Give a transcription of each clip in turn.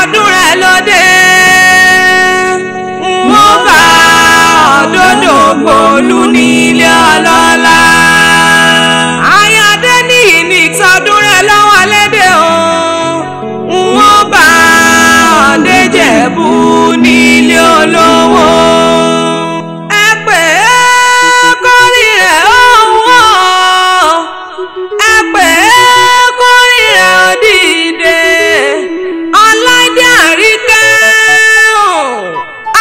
ọdún rẹ̀ lóde wọ́n bá Òdògbòlù nílé ọlọ́lá. Ayáde ní ìnìtọ́dún rẹ̀ lọ́wọ́ lédè o wọ́n bá Ijebu nílé olówó. Ẹ pè é kórì rẹ̀ ọ̀wọ́, ẹ pè é kórì rẹ̀ òdìdè. Ọláìdé Àríkẹ́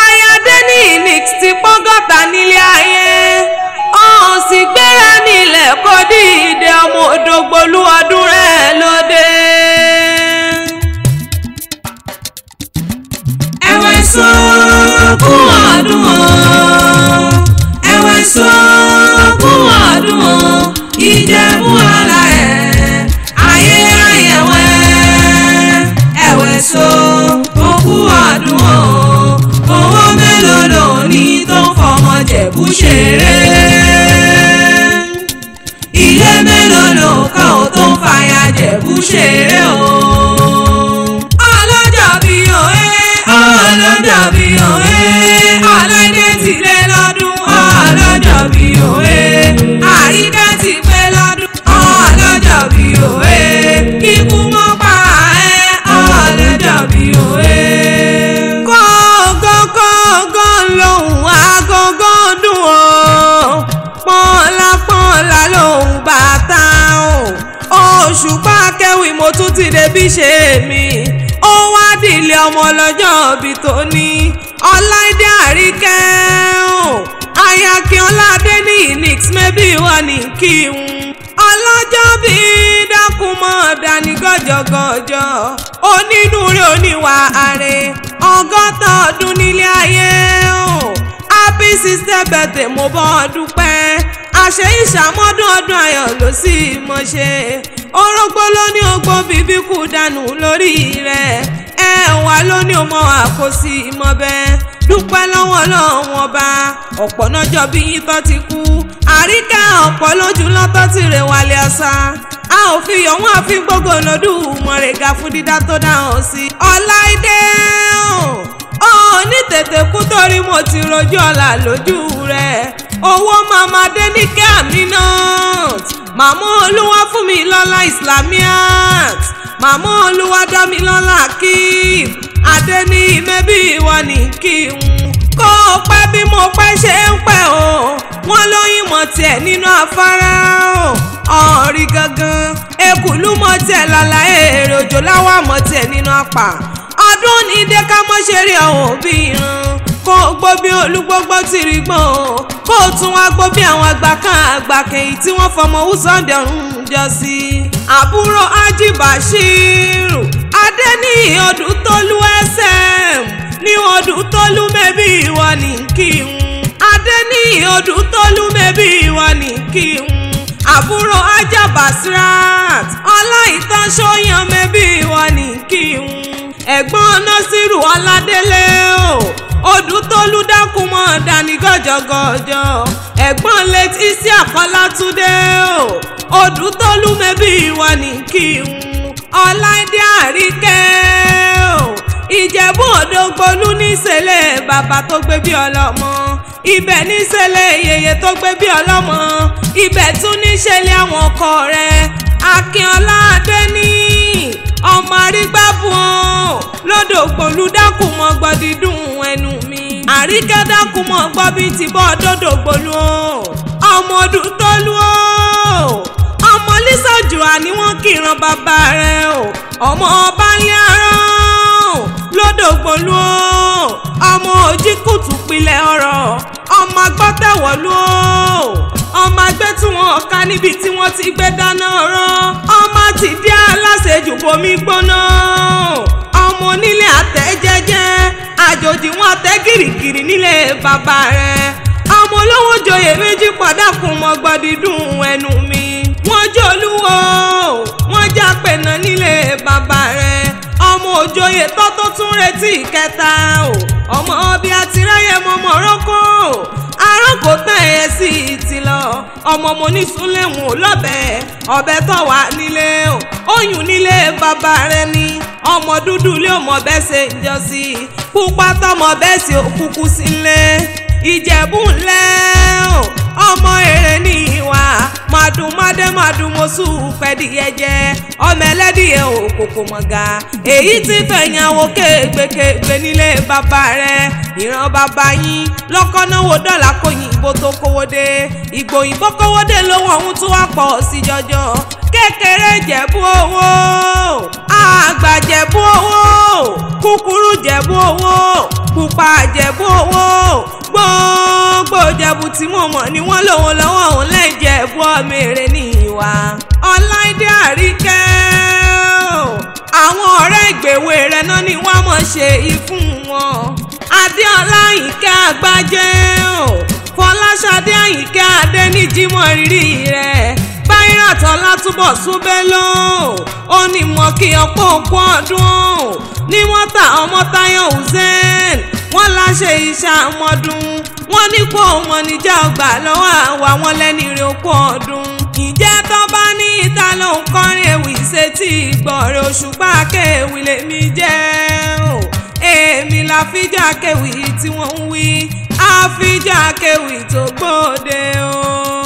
Ayáde ní ìnìx ti pọ́gọ́ta nílé ayé ọ̀hún sì gbéra nílẹ̀ kó dìde ọmọ Òdògbòlù ọdún rẹ̀ lóde. Sókún ọdún o, ẹ̀wẹ̀ sókún ọdún o, Ìjẹ̀bú ọ̀la ayé ayẹ̀wẹ̀. Ẹ̀wẹ̀ sókún ọdún o, owó mélòó ló ní tó fọmọ Jẹ̀bú ṣeré? Ilé mélòó ló kọ́ ò tó fàyà Jẹ̀bú ṣeré o? Ọlọ́jọ́ bí òwe Ọláìdé ti lé lọ́dún. Ọlọ́jọ́ bí òwe Àríkẹ́ ti pé lọ́dún. Ọlọ́jọ́ bí òwe kíkú mọ́ pa ẹ́. Ọlọ́jọ́ bí òwe. Kọ́gọ́kọ́gọ́ lòun agogo dùn o, pọ́nlápọ́nlá lòun bàtà o. Òṣùpá kẹ́wì mo tún ti débí ṣe mi. Ó wá dìlé ọmọ ọlọ́jọ́ bí tó ní Ọláìdé Àríkẹ́ Ayakínọlá Adé ní ìnìx mẹ́bí wà ní kí n ọlọ́jọ́ bí dákun mọ́ dání gọ́jọ́gọ́jọ́ onínúure oníwà ààrẹ ọgọ́ta ọdún nílé ayé happy 60th birthday mo bọ́ dúpẹ́ àṣẹ ìṣàmọ́dún ọdún ayọ̀ ló sì mọ̀ ṣe orógbó ló ní ogbó bíbí kú dànù lórí rẹ̀ ẹ̀wà ló ní ọmọ àkóso ìmọ̀ bẹ́ẹ̀ dúpẹ́ lọ́wọ́ lọ́wọ́ ọba ọ̀pọ̀ nájọ́ bí yín tó ti kú Àríkẹ́ ọ̀pọ̀ lójú lọ́tọ́ ti rè wálé ọ̀sà a ò fi yọ̀ wọ́n àfi gbogbo lọ́dún mọ̀rẹ́gà fún dídá tó dáhùn sí Ọláìdé ní tètè kú torí mo ti rojú ọ̀la lójú rẹ̀ owó mama Déníkẹ́ Aminat màmá olúwa fún mi lọ́lá Islamiat màmá olúwa dá mi lọ́lá Akeem Adé ní mẹ́bí ìwọ ní kí n kó o pẹ́ bí mo pẹ́ ṣe ń pẹ́ o wọ́n lóyún mọ̀ tiẹ̀ nínú afárá o ọ̀rí gangan ekùlú mọ̀ tiẹ̀ lálá èrè òjò láwà mọ̀ tiẹ̀ nínú apà ọdún ní dé ká mọ́ ṣe rí ọ̀hún òbí irun kó o gbó bí olúgbógbó ti rí gbọ́n o kó o tún wá gbó bí àwọn àgbà kan àgbà kẹyìn tí wọ́n fọmọ Sunday ọ̀run jọ sí àbúrò Haji Bashiru Adé ní Odùtólú SM ní Odùtólú mẹ́bí ìwọ ní kí n Adé ní Odùtólú mẹ́bí ìwọ ní kí n àbúrò Ajá Basirat Ọláìtàn Ṣóyàn mẹ́bí ìwọ ní kí n ẹ̀gbọ́n Násírù Ọládélé o Odùtólú dákun mọ́ dání gọ́jọ́gọ́jọ́ ẹ̀gbọ́n Leticia Kọ́látúndé o Odùtólú mẹ́bí ìwọ ní kí n Ọláìdé Àríkẹ́ o Ìjẹ̀bú Òdògbòlù níṣẹ̀lẹ̀ bàbá tó gbé bí ọlọ́mọ ibẹ̀ níṣẹ̀lẹ̀ yèyé tó gbé bí ọlọ́mọ ibẹ̀ tún níṣẹ̀lẹ̀ àwọn ọkọ rẹ̀ Akínọlá Adé ní ọmọ arígbábù l'Òdògbòlù dákun mọ́ gbọ́ dídùn ẹnu mi Àríkẹ́ dákun mọ́ gbọ́ bí ti bọ́ d'Òdògbòlù ọmọ Odùtólú ọmọ lísàjùà ni wọ́n kìran bàbá rẹ̀ ọmọ ọba ńlẹ̀ arán l'Òdògbòlù ọmọ òjì kùtù pilẹ̀ ọ̀rọ̀ ọmọ agbọ́tẹ̀wọ̀lú ọmọ agbẹ́ tí wọ́n ká níbi tí wọ́n ti gbé dáná rán ọmọ ti dí aláṣejù bomi gbóná ọmọ onílé àtẹ́jẹ́jẹ́ àjòjì wọn àtẹ́ gìrìgìrì nílé bàbá rẹ̀ ọmọ olówó joyè méjì padà kún mọ́ gbọ́ dídùn ẹnu mi wọ́n jòlúwo wọ́n jápẹ̀nà nílé bàbá rẹ̀ ọmọ òjòyè tọ́tọ́ tún retí ìkẹta ọmọ ọbí àtiráyẹ mọ́mọ́ rọ́kọ́ arákò tán ẹ̀yẹ sí ti lọ ọmọ mo ní súnlẹ̀wọ̀n lọ́bẹ̀ ọbẹ̀ tó wà nílé oyún nílé bàbá rẹ̀ ni ọmọ dúdú lé ọmọ bẹ́ẹ̀ ṣe ń jọ sí pupa tọmọ bẹ́ẹ̀ sì òkùnkùn sílé Ìjẹ̀bú ńlẹ́ o ọmọ èrè ní ìwà màdùnmádé màdùnmọ́sù pẹ́ẹ́dìyẹjẹ ọmọ ẹlẹ́dìyẹ òkòkò mọ̀gà èyí tí fẹ̀yàwó kéègbékéègbé nílé bàbá rẹ̀ ìran bàbá yín lọ́kọ́ náwó dọ́là kóyìnbó tó kówó dé ìgbòyìnbó kówó dé lówó ọ̀hún tó wá pọ̀ sí jọjọ kékeré Jẹ̀bú owó àgbà Jẹ̀bú owó kúkúrú Jẹ̀bú owó pupa Jẹ̀bú owó gbogbo Jẹ̀bú tí mo mọ̀ ni wọ́n lòun lọ́wọ́ òun lẹ́yìn Jẹ̀bú ọmọ èrè ní ìwà Ọláìdé Àríkẹ́ àwọn ọ̀rẹ́ ìgbèwé rẹ̀ náà ni wọ́n mọ̀ ṣe ìfún wọn Adéọlá Àyìnkẹ́ Àgbájẹ́ Fọláṣadé Àyìnkẹ́ Adéníjímọ̀ rírì rẹ̀ Báyìràtọ̀ Látúbọ̀ Súnbélò ó ní mọ̀ kí ọ̀pọ̀ òkú ọdún ní wọ́n ta ọmọ Táyọ̀ Hussein wọ́n láṣẹ iṣẹ́ àmọ́dún wọ́n ní kó wọn níjà ọgbà lọ́wọ́ àwa wọn lẹ́ni rẹ̀ òkú ọdún ìjẹ́ tó bá ní ìta ló ń kọrin ewì ṣe tí ìgbọ̀rẹ̀ Òṣùpá kéwì lèmi jẹ́ èmi l'Àfíjà kéwì tí wọ́n ń wí Àfíjà kéwì tó gbòde o.